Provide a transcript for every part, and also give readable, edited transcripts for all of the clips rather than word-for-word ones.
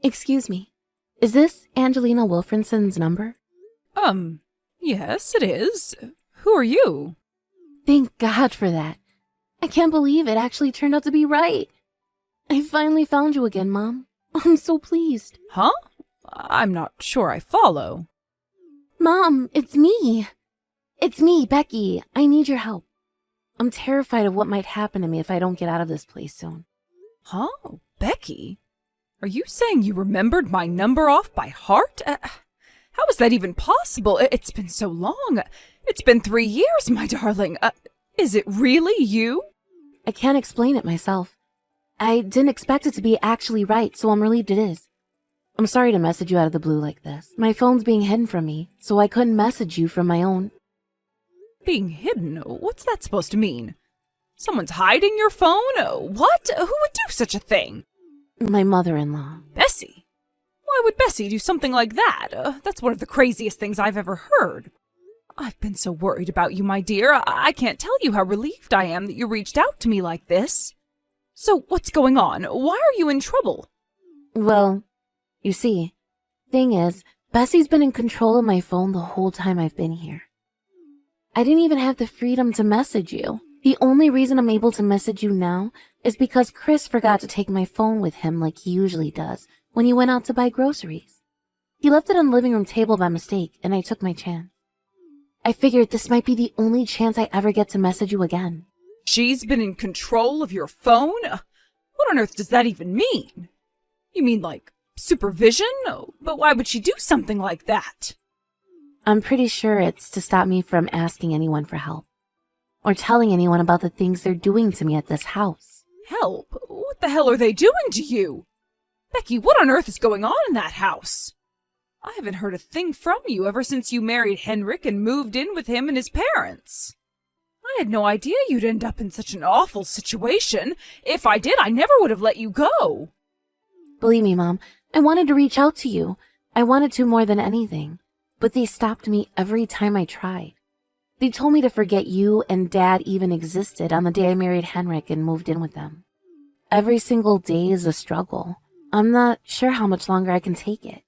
Excuse me. Is this Angelina Wilfrinson's number? Yes, it is. Who are you? Thank God for that. I can't believe it actually turned out to be right. I finally found you again, Mom. I'm so pleased. Huh? I'm not sure I follow. Mom, it's me. It's me, Becky. I need your help. I'm terrified of what might happen to me if I don't get out of this place soon. Huh? Becky? Are you saying you remembered my number off by heart? How is that even possible? It's been so long. It's been 3 years, my darling. Is it really you? I can't explain it myself. I didn't expect it to be actually right, so I'm relieved it is. I'm sorry to message you out of the blue like this. My phone's being hidden from me, so I couldn't message you from my own. Being hidden? What's that supposed to mean? Someone's hiding your phone? What? Who would do such a thing? My mother-in-law. Bessie? Why would Bessie do something like that? That's one of the craziest things I've ever heard. I've been so worried about you, my dear. I can't tell you how relieved I am that you reached out to me like this. So what's going on? Why are you in trouble? Well, you see, thing is, Bessie's been in control of my phone the whole time I've been here. I didn't even have the freedom to message you. The only reason I'm able to message you now is because Chris forgot to take my phone with him like he usually does when he went out to buy groceries. He left it on the living room table by mistake, and I took my chance. I figured this might be the only chance I ever get to message you again. She's been in control of your phone? What on earth does that even mean? You mean like supervision? But why would she do something like that? I'm pretty sure it's to stop me from asking anyone for help, or telling anyone about the things they're doing to me at this house. Help? What the hell are they doing to you? Becky, what on earth is going on in that house? I haven't heard a thing from you ever since you married Henrik and moved in with him and his parents. I had no idea you'd end up in such an awful situation. If I did, I never would have let you go. Believe me, Mom, I wanted to reach out to you. I wanted to more than anything, but they stopped me every time I tried. They told me to forget you and Dad even existed on the day I married Henrik and moved in with them. Every single day is a struggle. I'm not sure how much longer I can take it.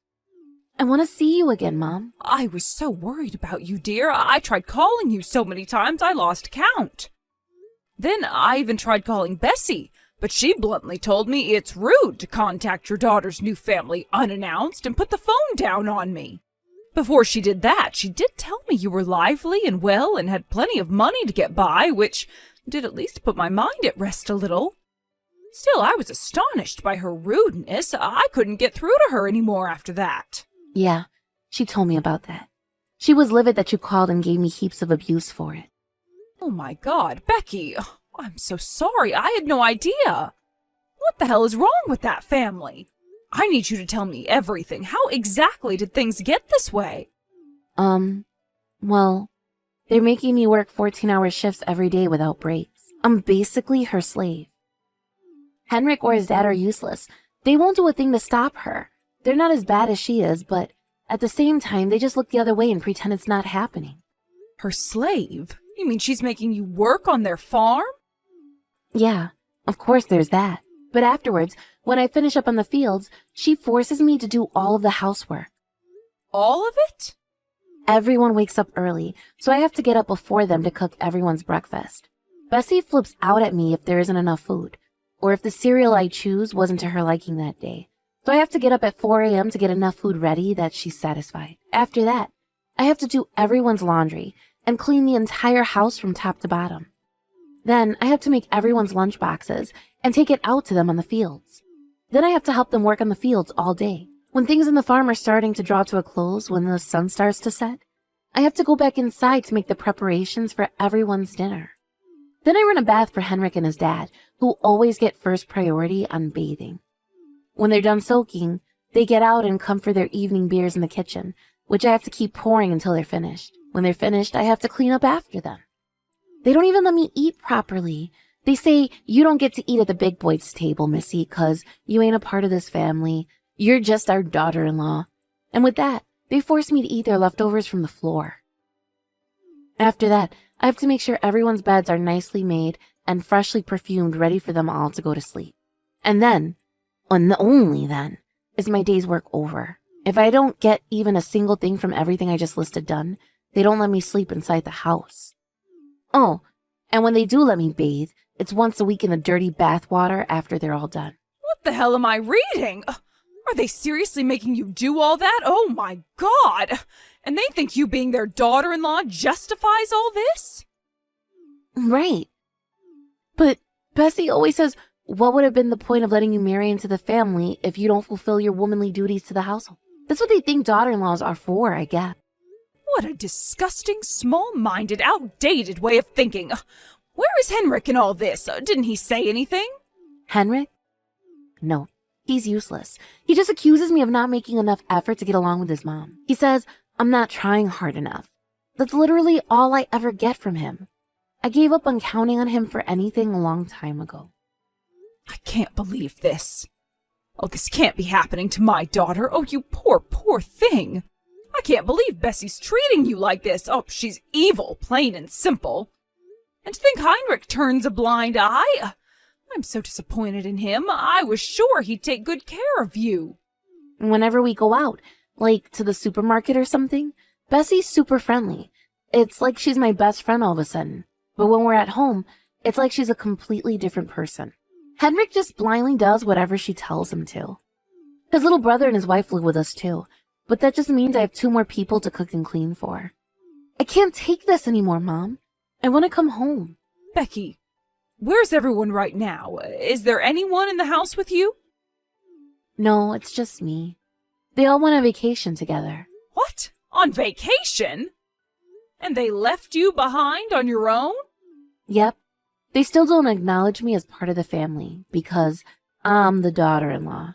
I want to see you again, Mom. I was so worried about you, dear. I tried calling you so many times I lost count. Then I even tried calling Bessie, but she bluntly told me it's rude to contact your daughter's new family unannounced and put the phone down on me. Before she did that, she did tell me you were lively and well and had plenty of money to get by, which did at least put my mind at rest a little. Still, I was astonished by her rudeness. I couldn't get through to her anymore after that. Yeah, she told me about that. She was livid that you called and gave me heaps of abuse for it. Oh my God, Becky, I'm so sorry. I had no idea. What the hell is wrong with that family? I need you to tell me everything. How exactly did things get this way? Well, they're making me work 14-hour shifts every day without breaks. I'm basically her slave. Henrik or his dad are useless. They won't do a thing to stop her. They're not as bad as she is, but at the same time, they just look the other way and pretend it's not happening. Her slave? You mean she's making you work on their farm? Yeah, of course there's that. But afterwards, when I finish up on the fields, she forces me to do all of the housework. All of it? Everyone wakes up early, so I have to get up before them to cook everyone's breakfast. Bessie flips out at me if there isn't enough food, or if the cereal I choose wasn't to her liking that day. So I have to get up at 4 a.m. to get enough food ready that she's satisfied. After that, I have to do everyone's laundry and clean the entire house from top to bottom. Then I have to make everyone's lunch boxes and take it out to them on the fields. Then I have to help them work on the fields all day. When things in the farm are starting to draw to a close, when the sun starts to set, I have to go back inside to make the preparations for everyone's dinner. Then I run a bath for Henrik and his dad, who always get first priority on bathing. When they're done soaking, they get out and come for their evening beers in the kitchen, which I have to keep pouring until they're finished. When they're finished, I have to clean up after them. They don't even let me eat properly. They say, you don't get to eat at the big boys' table, Missy, 'cause you ain't a part of this family. You're just our daughter-in-law. And with that, they force me to eat their leftovers from the floor. After that, I have to make sure everyone's beds are nicely made and freshly perfumed, ready for them all to go to sleep. And then, and only then, is my day's work over. If I don't get even a single thing from everything I just listed done, they don't let me sleep inside the house. Oh, and when they do let me bathe, it's once a week in the dirty bath water after they're all done. What the hell am I reading? Are they seriously making you do all that? Oh my God! And they think you being their daughter-in-law justifies all this? Right. But Bessie always says, what would have been the point of letting you marry into the family if you don't fulfill your womanly duties to the household? That's what they think daughter-in-laws are for, I guess. What a disgusting, small-minded, outdated way of thinking. Where is Henrik in all this? Didn't he say anything? Henrik? No, he's useless. He just accuses me of not making enough effort to get along with his mom. He says I'm not trying hard enough. That's literally all I ever get from him. I gave up on counting on him for anything a long time ago. I can't believe this. Oh, this can't be happening to my daughter. Oh, you poor, poor thing. I can't believe Bessie's treating you like this. Oh, she's evil, plain and simple. And to think Heinrich turns a blind eye. I'm so disappointed in him. I was sure he'd take good care of you. Whenever we go out, like to the supermarket or something, Bessie's super friendly. It's like she's my best friend all of a sudden. But when we're at home, it's like she's a completely different person. Henrik just blindly does whatever she tells him to. His little brother and his wife live with us too, but that just means I have 2 more people to cook and clean for. I can't take this anymore, Mom. I want to come home. Becky, where's everyone right now? Is there anyone in the house with you? No, it's just me. They all went on vacation together. What? On vacation? And they left you behind on your own? Yep. They still don't acknowledge me as part of the family because I'm the daughter-in-law.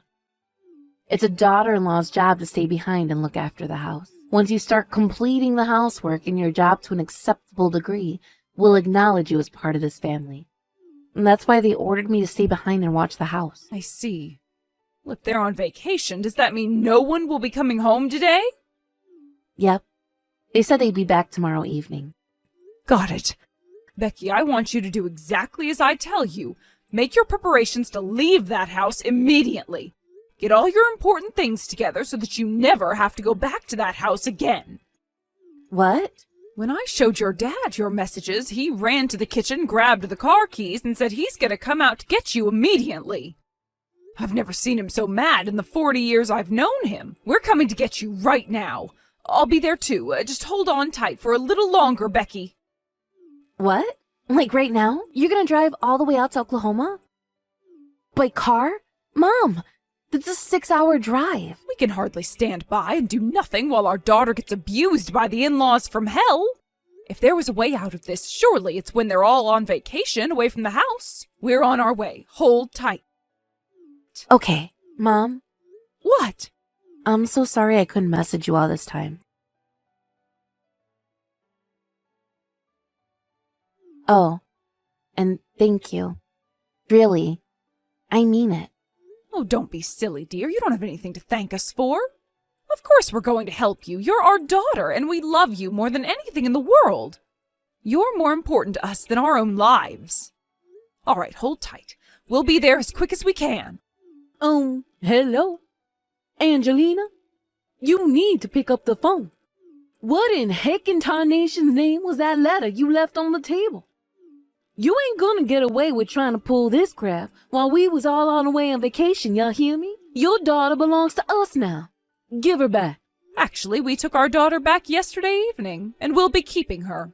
It's a daughter-in-law's job to stay behind and look after the house. Once you start completing the housework and your job to an acceptable degree, we'll acknowledge you as part of this family. And that's why they ordered me to stay behind and watch the house. I see. Well, if they're on vacation, does that mean no one will be coming home today? Yep. They said they'd be back tomorrow evening. Got it. Becky, I want you to do exactly as I tell you. Make your preparations to leave that house immediately. Get all your important things together so that you never have to go back to that house again. What? When I showed your dad your messages, he ran to the kitchen, grabbed the car keys, and said he's going to come out to get you immediately. I've never seen him so mad in the 40 years I've known him. We're coming to get you right now. I'll be there too. Just hold on tight for a little longer, Becky. What? Like right now? You're gonna drive all the way out to Oklahoma? By car? Mom, that's a 6-hour drive. We can hardly stand by and do nothing while our daughter gets abused by the in-laws from hell. If there was a way out of this, surely it's when they're all on vacation away from the house. We're on our way. Hold tight. Okay, Mom. What? I'm so sorry I couldn't message you all this time. Oh, and thank you. Really, I mean it. Oh, don't be silly, dear. You don't have anything to thank us for. Of course we're going to help you. You're our daughter, and we love you more than anything in the world. You're more important to us than our own lives. All right, hold tight. We'll be there as quick as we can. Hello? Angelina? You need to pick up the phone. What in heckin' tarnation's name was that letter you left on the table? You ain't gonna get away with trying to pull this crap while we was all on the way on vacation, y'all hear me? Your daughter belongs to us now. Give her back. Actually, we took our daughter back yesterday evening, and we'll be keeping her.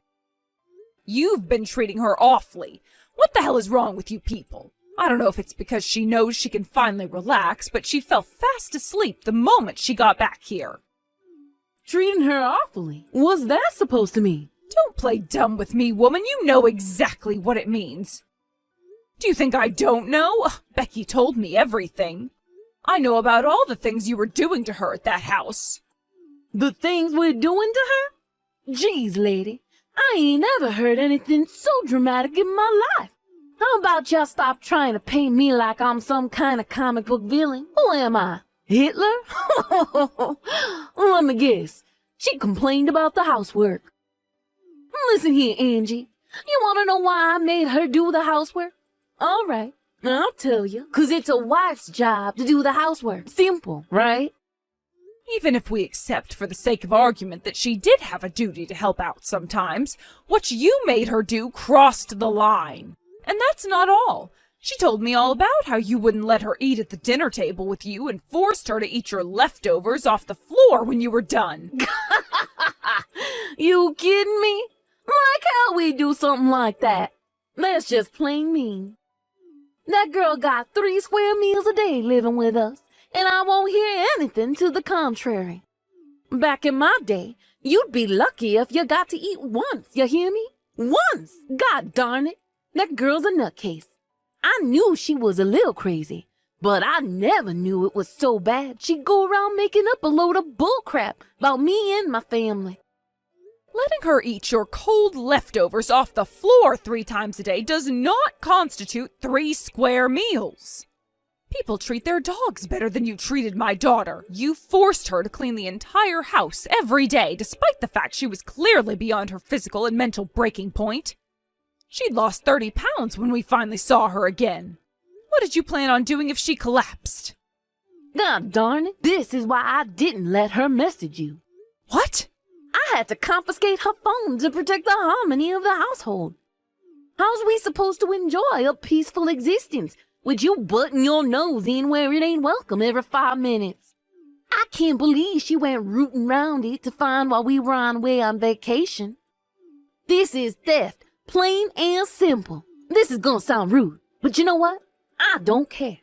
You've been treating her awfully. What the hell is wrong with you people? I don't know if it's because she knows she can finally relax, but she fell fast asleep the moment she got back here. Treating her awfully? What's that supposed to mean? Don't play dumb with me, woman. You know exactly what it means. Do you think I don't know? Becky told me everything. I know about all the things you were doing to her at that house. The things we're doing to her? Jeez, lady, I ain't ever heard anything so dramatic in my life. How about y'all stop trying to paint me like I'm some kind of comic book villain? Who am I? Hitler? Let me guess. She complained about the housework. Listen here, Angie. You want to know why I made her do the housework? All right. I'll tell you, 'cause it's a wife's job to do the housework. Simple, right? Even if we accept for the sake of argument that she did have a duty to help out sometimes, what you made her do crossed the line. And that's not all. She told me all about how you wouldn't let her eat at the dinner table with you and forced her to eat your leftovers off the floor when you were done. You kidding me? Like how we do something like that? That's just plain mean. That girl got 3 square meals a day living with us, and I won't hear anything to the contrary. Back in my day, you'd be lucky if you got to eat once, you hear me? Once! God darn it! That girl's a nutcase. I knew she was a little crazy, but I never knew it was so bad she'd go around making up a load of bullcrap about me and my family. Letting her eat your cold leftovers off the floor 3 times a day does not constitute 3 square meals. People treat their dogs better than you treated my daughter. You forced her to clean the entire house every day, despite the fact she was clearly beyond her physical and mental breaking point. She'd lost 30 pounds when we finally saw her again. What did you plan on doing if she collapsed? God darn it, this is why I didn't let her message you. What? I had to confiscate her phone to protect the harmony of the household. How's we supposed to enjoy a peaceful existence with you butting your nose in where it ain't welcome every 5 minutes? I can't believe she went rooting round it to find while we were away on vacation. This is theft, plain and simple. This is gonna sound rude, but you know what? I don't care.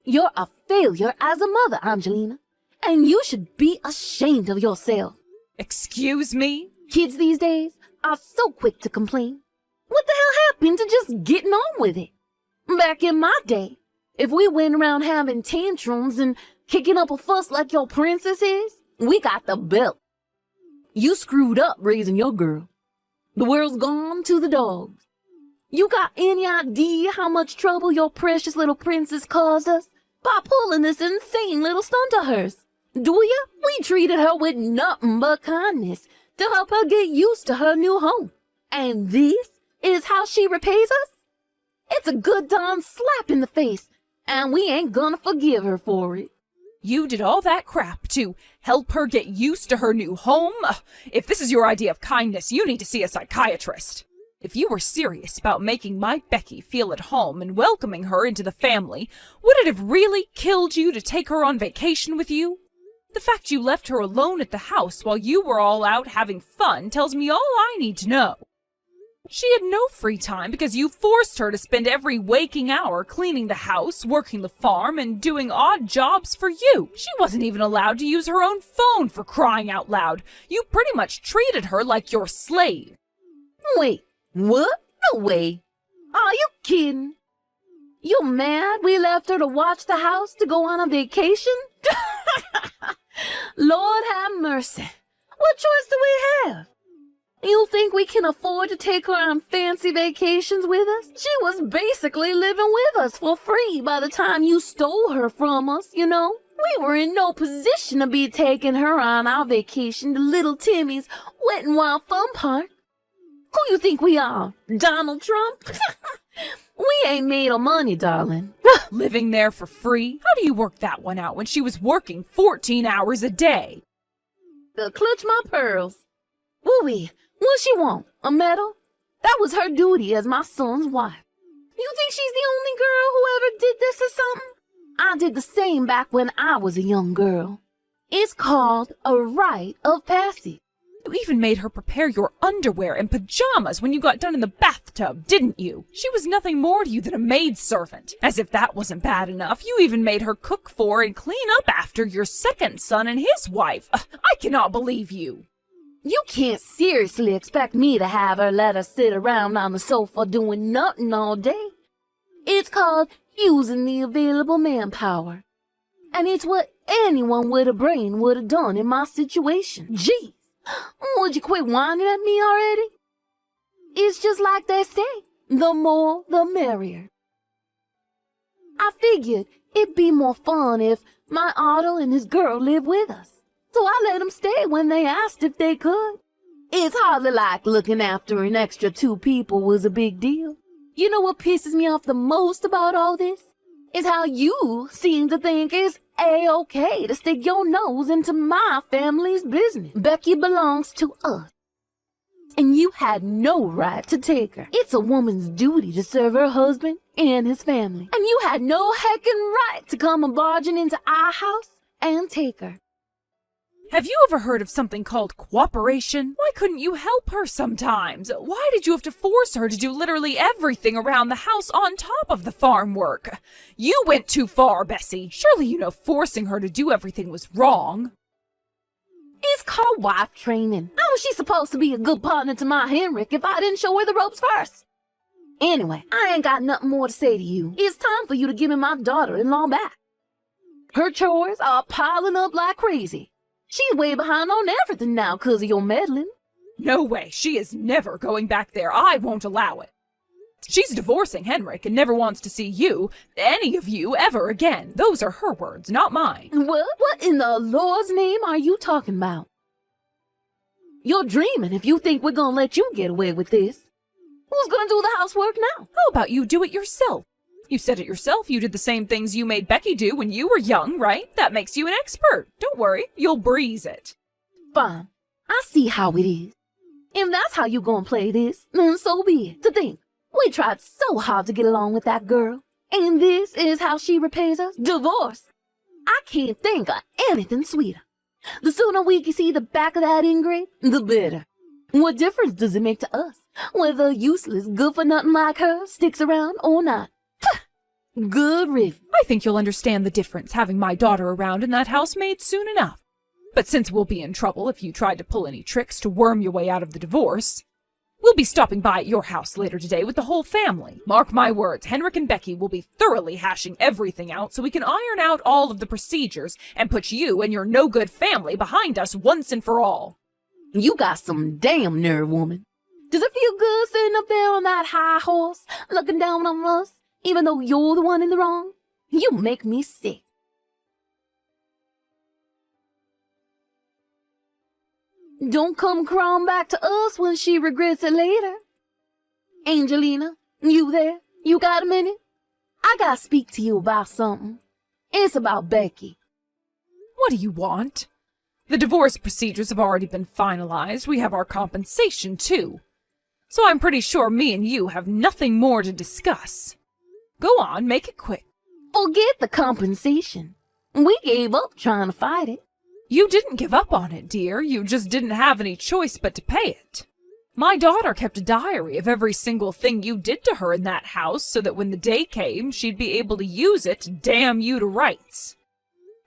You're a failure as a mother, Angelina, and you should be ashamed of yourself. Excuse me? Kids these days are so quick to complain. What the hell happened to just getting on with it? Back in my day, if we went around having tantrums and kicking up a fuss like your princess is, we got the belt. You screwed up raising your girl. The world's gone to the dogs. You got any idea how much trouble your precious little princess caused us by pulling this insane little stunt of hers? Do ya? We treated her with nothing but kindness to help her get used to her new home. And this is how she repays us? It's a good darn slap in the face, and we ain't gonna forgive her for it. You did all that crap to help her get used to her new home? Ugh, if this is your idea of kindness, you need to see a psychiatrist. If you were serious about making my Becky feel at home and welcoming her into the family, would it have really killed you to take her on vacation with you? The fact you left her alone at the house while you were all out having fun tells me all I need to know. She had no free time because you forced her to spend every waking hour cleaning the house, working the farm, and doing odd jobs for you. She wasn't even allowed to use her own phone, for crying out loud. You pretty much treated her like your slave. Wait, what? No way. Are you kidding? You mad we left her to watch the house to go on a vacation? Lord have mercy. What choice do we have? You think we can afford to take her on fancy vacations with us? She was basically living with us for free by the time you stole her from us, you know? We were in no position to be taking her on our vacation to Little Timmy's Wet n Wild Fun Park. Who you think we are, Donald Trump? We ain't made of money, darling. Living there for free? How do you work that one out when she was working 14 hours a day? Clutch my pearls. Woo-wee, what she want? A medal? That was her duty as my son's wife. You think she's the only girl who ever did this or something? I did the same back when I was a young girl. It's called a rite of passage. You even made her prepare your underwear and pajamas when you got done in the bathtub, didn't you? She was nothing more to you than a maidservant. As if that wasn't bad enough, you even made her cook for and clean up after your second son and his wife. I cannot believe you. You can't seriously expect me to have her let her sit around on the sofa doing nothing all day. It's called using the available manpower. And it's what anyone with a brain would have done in my situation. Gee, would you quit whining at me already? It's just like they say, the more the merrier. I figured it'd be more fun if my Otto and his girl lived with us. So I let them stay when they asked if they could. It's hardly like looking after an extra 2 people was a big deal. You know what pisses me off the most about all this? Is how you seem to think it's A-okay to stick your nose into my family's business. Becky belongs to us, and you had no right to take her. It's a woman's duty to serve her husband and his family, and you had no heckin' right to come a barging into our house and take her. Have you ever heard of something called cooperation? Why couldn't you help her sometimes? Why did you have to force her to do literally everything around the house on top of the farm work? You went too far, Bessie. Surely you know forcing her to do everything was wrong. It's called wife training. How was she supposed to be a good partner to my Henrik if I didn't show her the ropes first? Anyway, I ain't got nothing more to say to you. It's time for you to give me my daughter-in-law back. Her chores are piling up like crazy. She's way behind on everything now 'cause of your meddling. No way. She is never going back there. I won't allow it. She's divorcing Henrik and never wants to see you, any of you, ever again. Those are her words, not mine. What in the Lord's name are you talking about? You're dreaming if you think we're gonna let you get away with this. Who's gonna do the housework now? How about you do it yourself? You said it yourself. You did the same things you made Becky do when you were young, right? That makes you an expert. Don't worry. You'll breeze it. Fine. I see how it is. If that's how you gonna play this, then so be it. To think, we tried so hard to get along with that girl, and this is how she repays us? Divorce. I can't think of anything sweeter. The sooner we can see the back of that ingrate, the better. What difference does it make to us whether a useless, good-for-nothing like her sticks around or not? Good riddance. I think you'll understand the difference having my daughter around in that housemaid soon enough. But since we'll be in trouble if you tried to pull any tricks to worm your way out of the divorce, we'll be stopping by at your house later today with the whole family. Mark my words, Henrik and Becky will be thoroughly hashing everything out so we can iron out all of the procedures and put you and your no-good family behind us once and for all. You got some damn nerve, woman. Does it feel good sitting up there on that high horse, looking down on us, even though you're the one in the wrong? You make me sick. Don't come crawling back to us when she regrets it later. Angelina, you there? You got a minute? I gotta speak to you about something. It's about Becky. What do you want? The divorce procedures have already been finalized. We have our compensation, too. So I'm pretty sure me and you have nothing more to discuss. Go on, make it quick. Forget the compensation. We gave up trying to fight it. You didn't give up on it, dear. You just didn't have any choice but to pay it. My daughter kept a diary of every single thing you did to her in that house so that when the day came, she'd be able to use it to damn you to rights.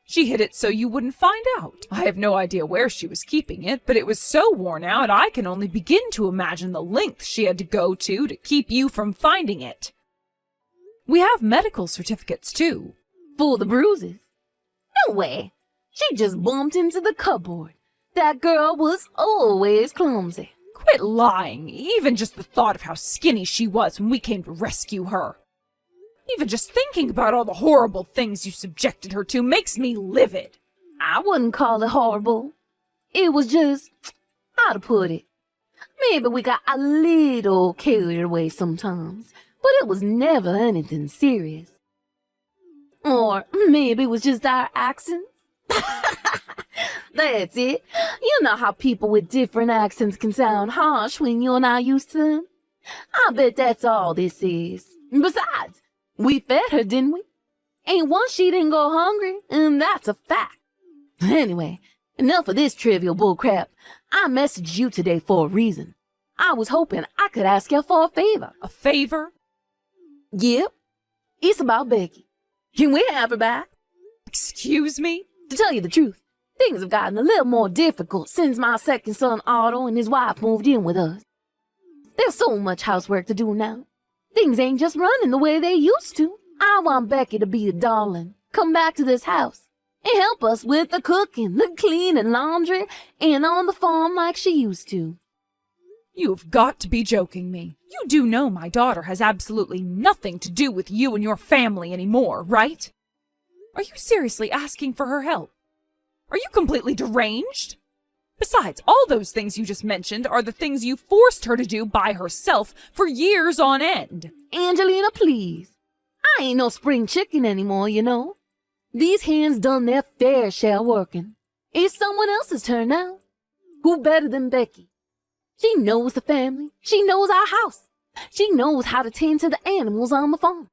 She hid it so you wouldn't find out. I have no idea where she was keeping it, but it was so worn out I can only begin to imagine the lengths she had to go to keep you from finding it. We have medical certificates, too. For the bruises? No way. She just bumped into the cupboard. That girl was always clumsy. Quit lying. Even just the thought of how skinny she was when we came to rescue her. Even just thinking about all the horrible things you subjected her to makes me livid. I wouldn't call it horrible. It was just, how to put it? Maybe we got a little carried away sometimes, but it was never anything serious. Or maybe it was just our accents. That's it. You know how people with different accents can sound harsh when you're not used to them? I bet that's all this is. Besides, we fed her, didn't we? Ain't one she didn't go hungry, and that's a fact. Anyway, enough of this trivial bullcrap. I messaged you today for a reason. I was hoping I could ask you for a favor. A favor? Yep. It's about Becky. Can we have her back? Excuse me? To tell you the truth, things have gotten a little more difficult since my second son Otto and his wife moved in with us. There's so much housework to do now. Things ain't just running the way they used to. I want Becky to be a darling, come back to this house, and help us with the cooking, the cleaning, laundry, and on the farm like she used to. You've got to be joking me. You do know my daughter has absolutely nothing to do with you and your family anymore, right? Are you seriously asking for her help? Are you completely deranged? Besides, all those things you just mentioned are the things you forced her to do by herself for years on end. Angelina, please. I ain't no spring chicken anymore, you know. These hands done their fair share working. It's someone else's turn now. Who better than Becky? She knows the family. She knows our house. She knows how to tend to the animals on the farm.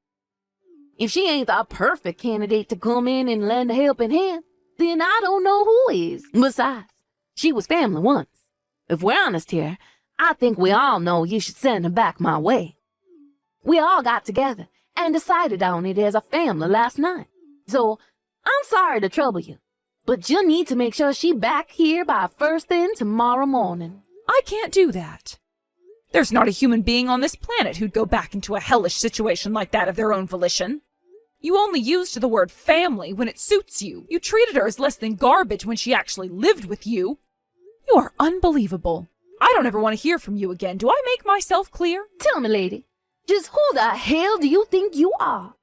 If she ain't the perfect candidate to come in and lend a helping hand, then I don't know who is. Besides, she was family once. If we're honest here, I think we all know you should send her back my way. We all got together and decided on it as a family last night. So, I'm sorry to trouble you, but you need to make sure she back here by first thing tomorrow morning. I can't do that. There's not a human being on this planet who'd go back into a hellish situation like that of their own volition. You only used the word family when it suits you. You treated her as less than garbage when she actually lived with you. You are unbelievable. I don't ever want to hear from you again. Do I make myself clear? Tell me, lady, just who the hell do you think you are?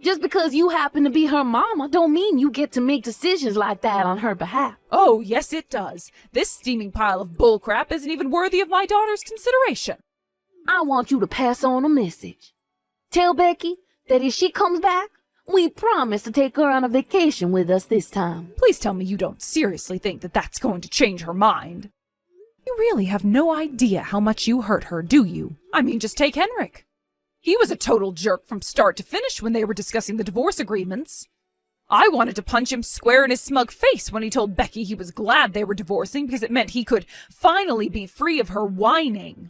Just because you happen to be her mama don't mean you get to make decisions like that on her behalf. Oh, yes it does. This steaming pile of bullcrap isn't even worthy of my daughter's consideration. I want you to pass on a message. Tell Becky that if she comes back, we promise to take her on a vacation with us this time. Please tell me you don't seriously think that that's going to change her mind. You really have no idea how much you hurt her, do you? I mean, just take Henrik. He was a total jerk from start to finish when they were discussing the divorce agreements. I wanted to punch him square in his smug face when he told Becky he was glad they were divorcing because it meant he could finally be free of her whining.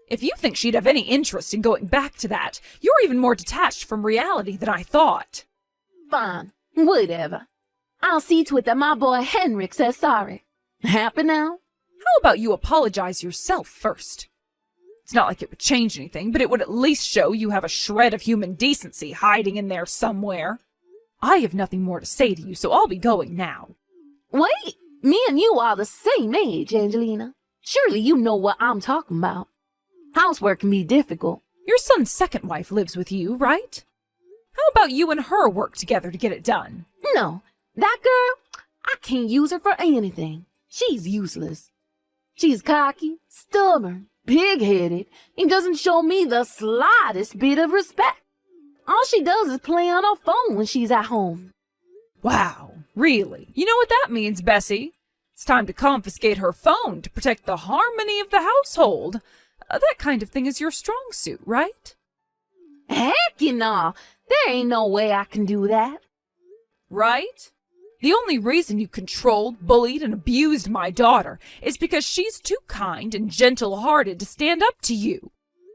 If you think she'd have any interest in going back to that, you're even more detached from reality than I thought. Fine, whatever. I'll see to it that my boy Henrik says sorry. Happy now? How about you apologize yourself first? It's not like it would change anything, but it would at least show you have a shred of human decency hiding in there somewhere. I have nothing more to say to you, so I'll be going now. Wait, me and you are the same age, Angelina. Surely you know what I'm talking about. Housework can be difficult. Your son's second wife lives with you, right? How about you and her work together to get it done? No, that girl, I can't use her for anything. She's useless. She's cocky, stubborn, pig-headed, and doesn't show me the slightest bit of respect. All she does is play on her phone when she's at home. Wow, really? You know what that means, Bessie? It's time to confiscate her phone to protect the harmony of the household. That kind of thing is your strong suit, right? Heck, no, there ain't no way I can do that. Right? The only reason you controlled, bullied, and abused my daughter is because she's too kind and gentle-hearted to stand up to you.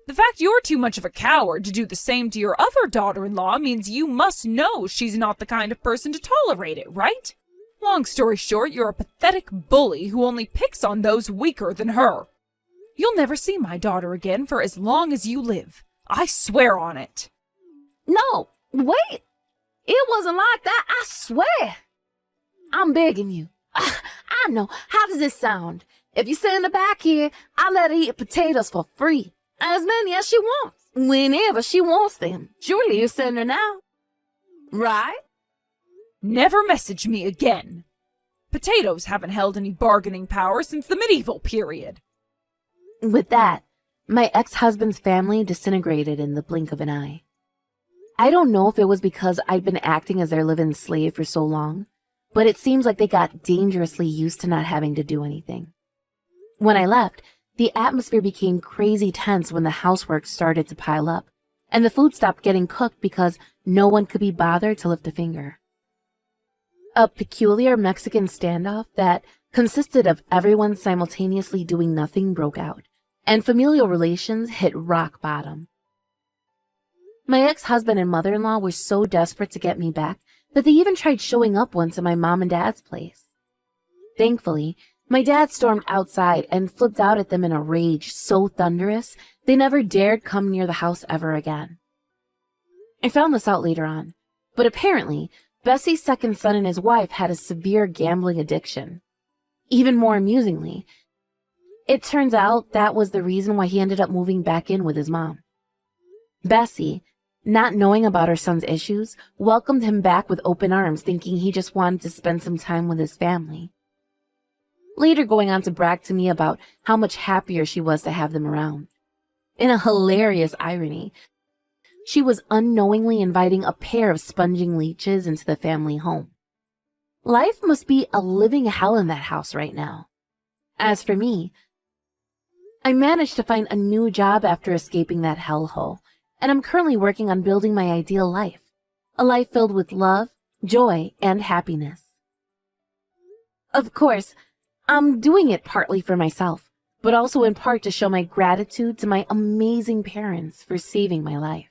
The fact you're too much of a coward to do the same to your other daughter-in-law means you must know she's not the kind of person to tolerate it, right? Long story short, you're a pathetic bully who only picks on those weaker than her. You'll never see my daughter again for as long as you live. I swear on it. No, wait. It wasn't like that, I swear. I'm begging you. I know. How does this sound? If you send her back here, I'll let her eat potatoes for free. As many as she wants. Whenever she wants them. Surely you send her now. Right? Never message me again. Potatoes haven't held any bargaining power since the medieval period. With that, my ex-husband's family disintegrated in the blink of an eye. I don't know if it was because I'd been acting as their live-in slave for so long, but it seems like they got dangerously used to not having to do anything. When I left, the atmosphere became crazy tense when the housework started to pile up, and the food stopped getting cooked because no one could be bothered to lift a finger. A peculiar Mexican standoff that consisted of everyone simultaneously doing nothing broke out, and familial relations hit rock bottom. My ex-husband and mother-in-law were so desperate to get me back that they even tried showing up once at my mom and dad's place. Thankfully, my dad stormed outside and flipped out at them in a rage so thunderous they never dared come near the house ever again. I found this out later on, but apparently, Bessie's second son and his wife had a severe gambling addiction. Even more amusingly, it turns out that was the reason why he ended up moving back in with his mom. Bessie, not knowing about her son's issues, welcomed him back with open arms, thinking he just wanted to spend some time with his family. later going on to brag to me about how much happier she was to have them around. In a hilarious irony, she was unknowingly inviting a pair of sponging leeches into the family home. Life must be a living hell in that house right now. As for me, I managed to find a new job after escaping that hellhole, and I'm currently working on building my ideal life, a life filled with love, joy, and happiness. Of course, I'm doing it partly for myself, but also in part to show my gratitude to my amazing parents for saving my life.